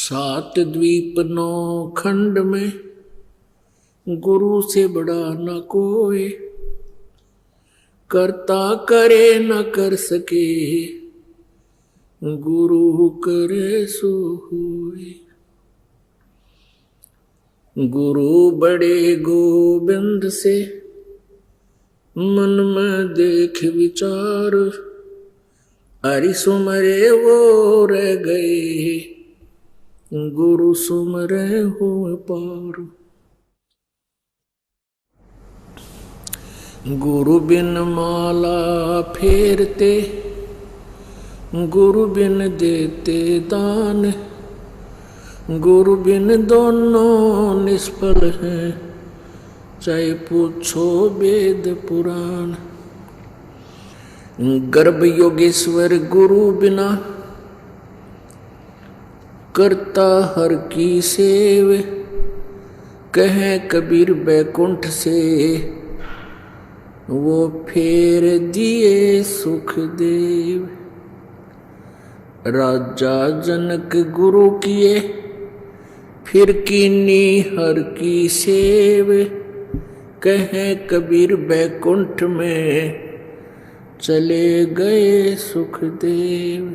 सात द्वीप नौ खंड में गुरु से बड़ा न कोई, करता करे न कर सके, गुरु करे सो होए। गुरु बड़े गोविंद से मन में देख विचार, हरि सुमरे वो रह गए, गुरु सुमरे हो पार। गुरु बिन माला फेरते, गुरु बिन देते दान, गुरु बिन दोनों निष्फल हैं, चाहे पूछो वेद पुराण। गर्भ योगेश्वर गुरु बिना, करता हर की सेव, कहे कबीर बैकुंठ से, वो फेर दिए सुख देव। राजा जनक गुरु किए, फिर कीनी हर की सेव, कहे कबीर बैकुंठ में, चले गए सुखदेव।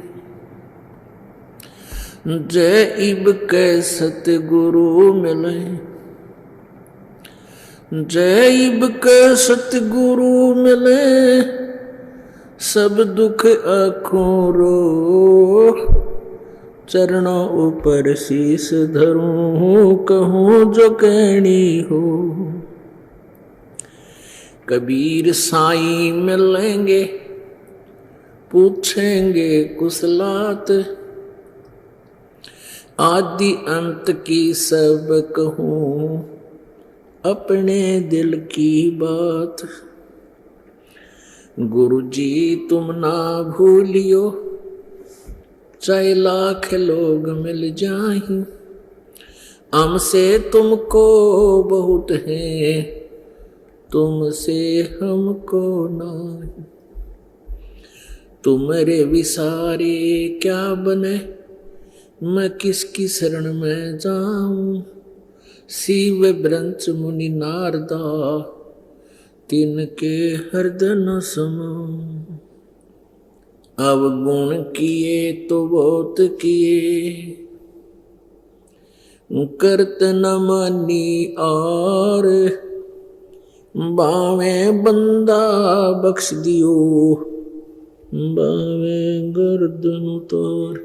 जय इब के सतगुरु मिले, जय इब के सतगुरु मिले, सब दुख आँखों रो, चरणों ऊपर शीस धरूं, कहूँ जो कहनी हो। कबीर साईं मिलेंगे, पूछेंगे कुशलात, आदि अंत की सब कहूँ, अपने दिल की बात। गुरु जी तुम ना भूलियो, चाहे लाख लोग मिल जाएं, हमसे तुमको बहुत है, तुमसे हमको नहीं। तुम्हारे विसारे क्या बने, मैं किसकी शरण में जाऊं। शिव ब्रंच मुनि नारदा, तिनके हृदय न समाऊं। अवगुण किए तो बहुत किए, करत न मानी और, बावे बंदा बख्श दियो, बावे गर्दन उतार।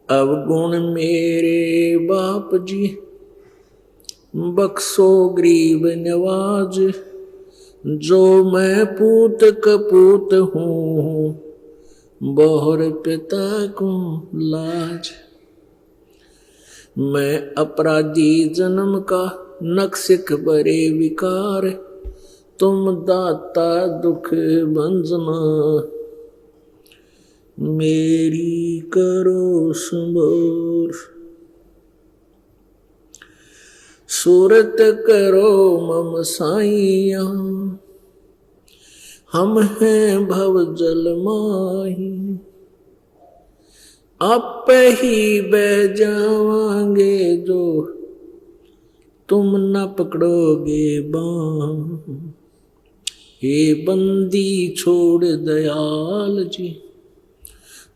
अवगुण मेरे बाप जी, बख्शो गरीब नवाज, जो मैं पूत कपूत हूँ, बहुर पिता को लाज। मैं अपराधी जन्म का, नक्सिक बरे विकार, तुम दाता दुख भंजना, मेरी करो संभार। सूरत करो मम साइया, हम हैं भव जल माही, आप ही बह जावांगे जो, तुम न पकड़ोगे बांह। हे बंदी छोड़ दयाल जी,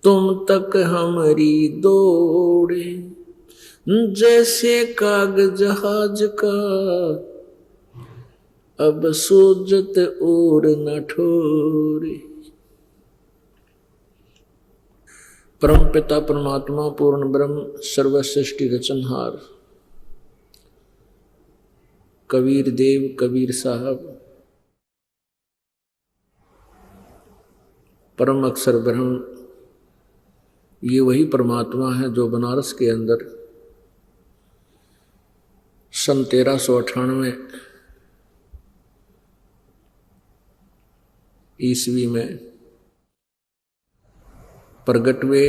तुम तक हमारी दौड़े, जैसे कागज जहाज का, अब सोजत और न ठोरे। परम पिता परमात्मा पूर्ण ब्रह्म सर्वसृष्टि रचनहार कबीर देव कबीर साहब, परम अक्षर ब्रह्म, ये वही परमात्मा है जो बनारस के अंदर सन 1398 ईस्वी में प्रगट हुए,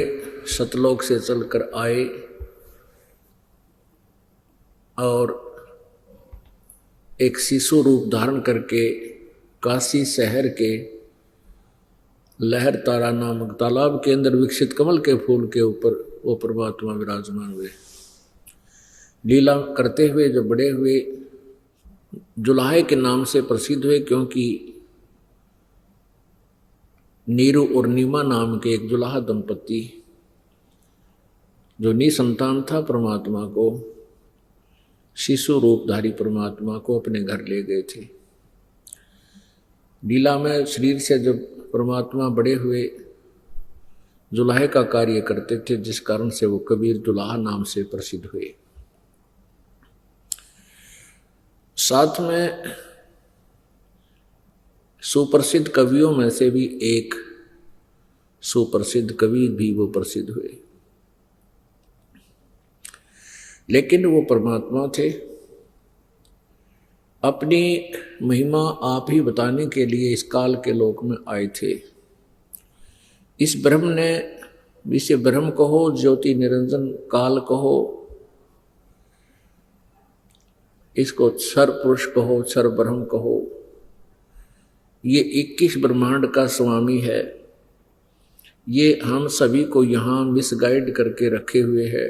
सतलोक से चलकर आए और एक शिशु रूप धारण करके काशी शहर के लहर तारा नामक तालाब के अंदर विकसित कमल के फूल के ऊपर वो परमात्मा विराजमान हुए। लीला करते हुए जो बड़े हुए, जुलाहे के नाम से प्रसिद्ध हुए, क्योंकि नीरू और नीमा नाम के एक जुलाहा दंपति जो निसंतान था परमात्मा को, शिशु रूपधारी परमात्मा को अपने घर ले गए थे। लीला में शरीर से जब परमात्मा बड़े हुए जुलाहे का कार्य करते थे, जिस कारण से वो कबीर जुलाहा नाम से प्रसिद्ध हुए। साथ में सुप्रसिद्ध कवियों में से भी एक सुप्रसिद्ध कवि भी वो प्रसिद्ध हुए, लेकिन वो परमात्मा थे। अपनी महिमा आप ही बताने के लिए इस काल के लोक में आए थे। इस ब्रह्म ने, इसे ब्रह्म कहो, ज्योति निरंजन काल कहो, इसको क्षर पुरुष कहो, क्षर ब्रह्म कहो, ये 21 ब्रह्मांड का स्वामी है। ये हम सभी को यहाँ मिसगाइड करके रखे हुए है।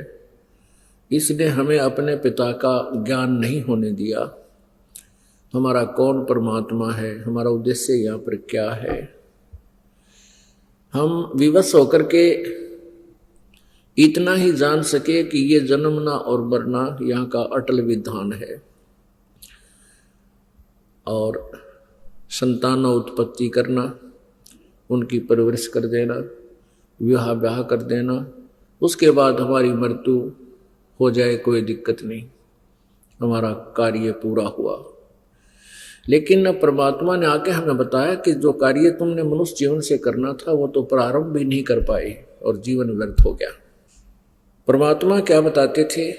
इसने हमें अपने पिता का ज्ञान नहीं होने दिया। हमारा कौन परमात्मा है, हमारा उद्देश्य यहाँ पर क्या है, हम विवश होकर के इतना ही जान सके कि ये जन्मना और मरना यहाँ का अटल विधान है, और संतान उत्पत्ति करना, उनकी परवरिश कर देना, विवाह ब्याह कर देना, उसके बाद हमारी मृत्यु हो जाए कोई दिक्कत नहीं, हमारा कार्य पूरा हुआ। लेकिन अब परमात्मा ने आके हमें बताया कि जो कार्य तुमने मनुष्य जीवन से करना था वो तो प्रारंभ भी नहीं कर पाए और जीवन व्यर्थ हो गया। परमात्मा क्या बताते थे?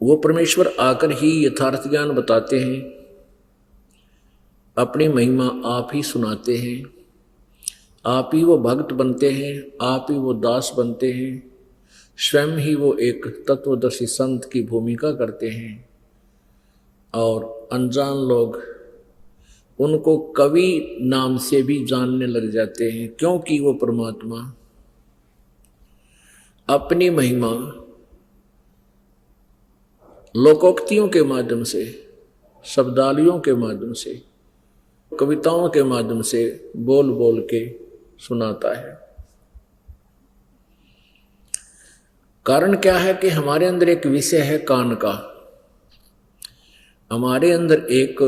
वो परमेश्वर आकर ही यथार्थ ज्ञान बताते हैं, अपनी महिमा आप ही सुनाते हैं, आप ही वो भक्त बनते हैं, आप ही वो दास बनते हैं, स्वयं ही वो एक तत्वदर्शी संत की भूमिका करते हैं, और अनजान लोग उनको कवि नाम से भी जानने लग जाते हैं, क्योंकि वो परमात्मा अपनी महिमा लोकोक्तियों के माध्यम से, शब्दावलियों के माध्यम से, कविताओं के माध्यम से बोल बोल के सुनाता है। कारण क्या है कि हमारे अंदर एक विषय है कान का, हमारे अंदर एक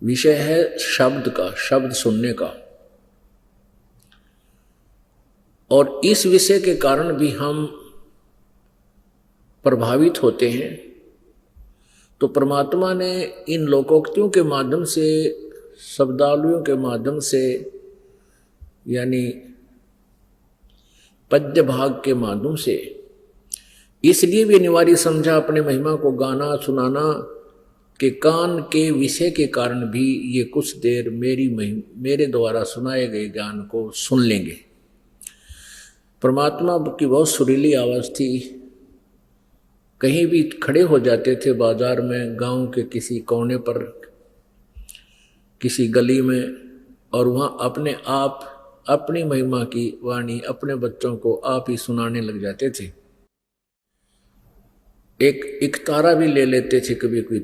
विषय है शब्द का, शब्द सुनने का, और इस विषय के कारण भी हम प्रभावित होते हैं। तो परमात्मा ने इन लोकोक्तियों के माध्यम से, शब्दावलियों के माध्यम से, यानी पद्य भाग के माध्यम से, इसलिए भी अनिवार्य समझा अपने महिमा को गाना सुनाना कि कान के विषय के कारण भी ये कुछ देर मेरे द्वारा सुनाए गए ज्ञान को सुन लेंगे। परमात्मा की बहुत सुरीली आवाज़ थी। कहीं भी खड़े हो जाते थे बाजार में, गांव के किसी कोने पर, किसी गली में, और वहाँ अपने आप अपनी महिमा की वाणी अपने बच्चों को आप ही सुनाने लग जाते थे। एक तारा भी ले लेते थे कभी कोई,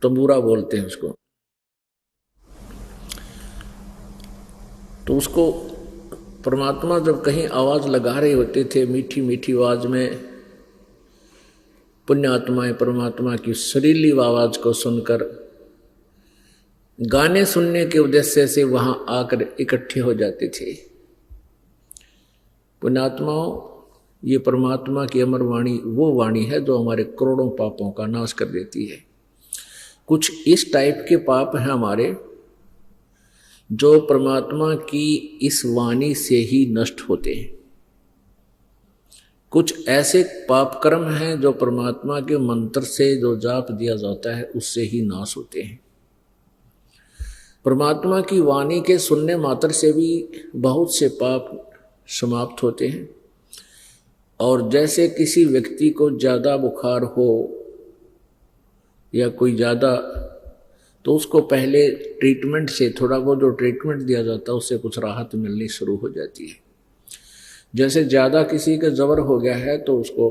तंबूरा बोलते हैं उसको, तो उसको परमात्मा जब कहीं आवाज़ लगा रहे होते थे, मीठी मीठी आवाज़ में, पुण्यात्माएं परमात्मा की सुरीली आवाज़ को सुनकर गाने सुनने के उद्देश्य से वहां आकर इकट्ठे हो जाते थे। पुण्यात्माओं, ये परमात्मा की अमर वाणी वो वाणी है जो हमारे करोड़ों पापों का नाश कर देती है। कुछ इस टाइप के पाप हैं हमारे जो परमात्मा की इस वाणी से ही नष्ट होते हैं। कुछ ऐसे पाप कर्म हैं जो परमात्मा के मंत्र से जो जाप दिया जाता है उससे ही नाश होते हैं। परमात्मा की वाणी के सुनने मात्र से भी बहुत से पाप समाप्त होते हैं। और जैसे किसी व्यक्ति को ज़्यादा बुखार हो या कोई ज़्यादा, तो उसको पहले ट्रीटमेंट से, थोड़ा बहुत जो ट्रीटमेंट दिया जाता है उससे कुछ राहत मिलनी शुरू हो जाती है। जैसे ज़्यादा किसी का जबर हो गया है तो उसको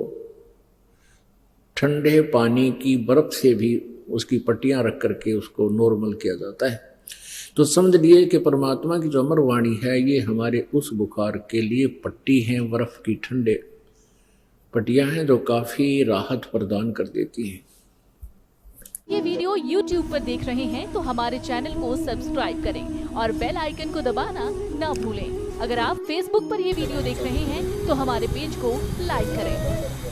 ठंडे पानी की बर्फ से भी उसकी पट्टियां रख करके उसको नॉर्मल किया जाता है। तो समझ लिए कि परमात्मा की जो अमर वाणी है ये हमारे उस बुखार के लिए पट्टी हैं, बर्फ की ठंडे पट्टियां हैं जो काफ़ी राहत प्रदान कर देती हैं। ये वीडियो YouTube पर देख रहे हैं तो हमारे चैनल को सब्सक्राइब करें और बेल आइकन को दबाना ना भूलें। अगर आप Facebook पर ये वीडियो देख रहे हैं तो हमारे पेज को लाइक करें।